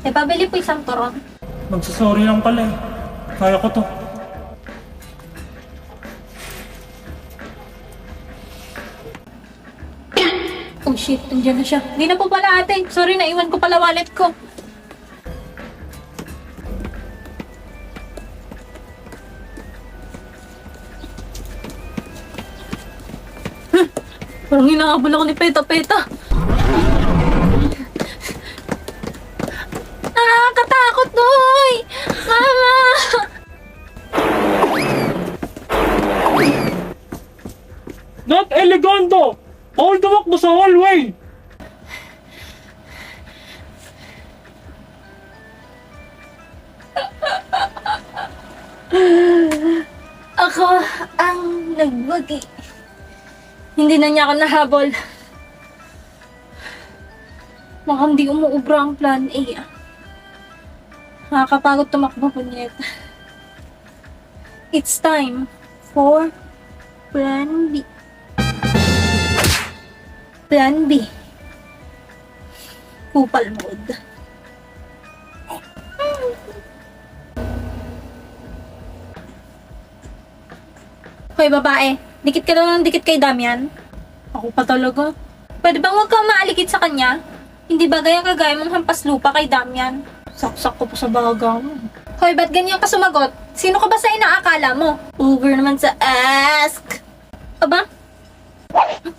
Eh, pabili po isang turon. Magsasorry lang pala eh. Kaya ko to. Oh shit, nandiyan na siya. Hindi na po pala ate. Sorry, naiwan ko pala wallet ko. Parang hinahabol ako ni Peta-Peta. Nakakatakot, Doy! Mama! Not elegando! All tumakbo sa hallway! Ako ang nagwagi. Hindi na niya ako nahabol. Mukhang di umuubra ang plan A. Nakakapagod tumakbo po niya. It's time for Plan B. Plan B. Kupal mode. Hoy babae, dikit ka lang ng dikit kay Damian. Ako pa talaga. Pwede bang huwag kang maalikid sa kanya? Hindi bagay ang kagaya mong hampas lupa kay Damian. Saksak ko po sa baga mo. Hoy, ba't ganyan ka sumagot? Sino ka ba sa inaakala mo? Uber naman sa ask. Aba?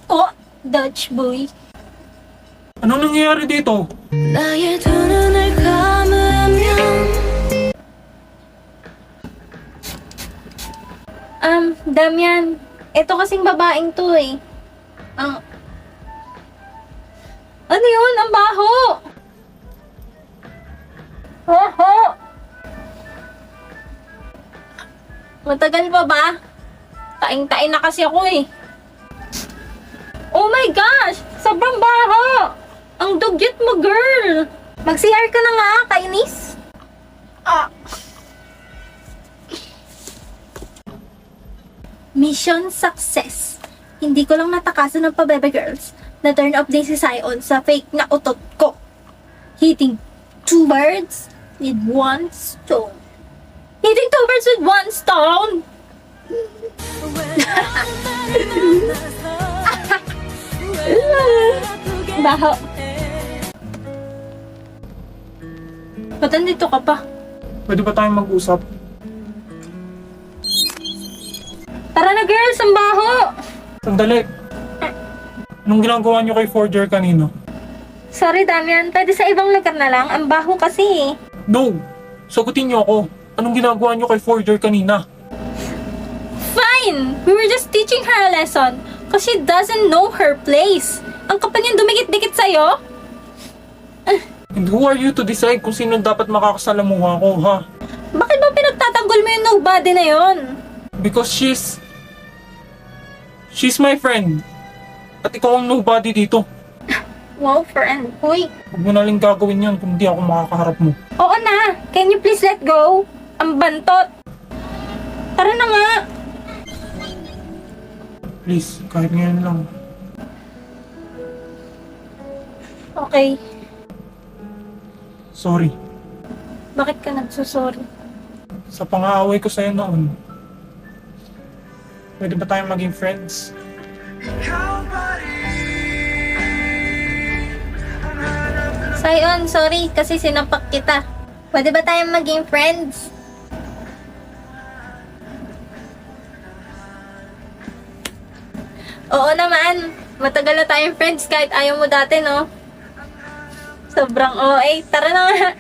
Oh, Dutch boy. Anong nangyayari dito? 나의 두 눈을 감으면 Damian, ito kasing babaeng to eh. Ano yun? Ang baho! Oho! Matagal pa ba? Taing-tain na kasi ako eh. Oh my gosh! Sobrang baho! Ang dugyot mo, girl! Mag-CR ka na nga, kainis! Mission success. Hindi ko lang natakasan ng pabebe girls na turn off din si Sion sa fake na utot ko. Hitting 2 birds with 1 stone. Hitting 2 birds with 1 stone? Baho. Ba't nandito ka pa? Pwede ba tayong mag-usap? Tara na girls, ang baho! Sandali. Anong ginagawa niyo kay Forger kanina? Sorry Damian, pwede sa ibang lugar na lang. Ang baho kasi eh. No! Sagutin niyo ako. Anong ginagawa niyo kay Forger kanina? Fine! We were just teaching her a lesson because she doesn't know her place. Ang kapal niyang dumikit-dikit sa'yo? And who are you to decide kung sino dapat makakasalamuha ko, ha? Bakit ba pinagtatanggol mo yung nobody na yon? Because she's my friend. At ikaw ang nobody dito. Wow, friend. Uy. Huwag mo na lang gagawin yan kung di ako makakaharap mo. Oo na. Can you please let go? Ang bantot. Tara na nga. Please, kahit ngayon lang. Okay. Sorry. Bakit ka nagsusorry? Sa pang-aaway ko sa'yo noon. Pwede ba tayong maging friends? Sion, sorry kasi sinampak kita. Pwede ba tayong maging friends? Oo naman. Matagal na tayong friends kahit ayaw mo dati, no? Sobrang OA. Tara na nga.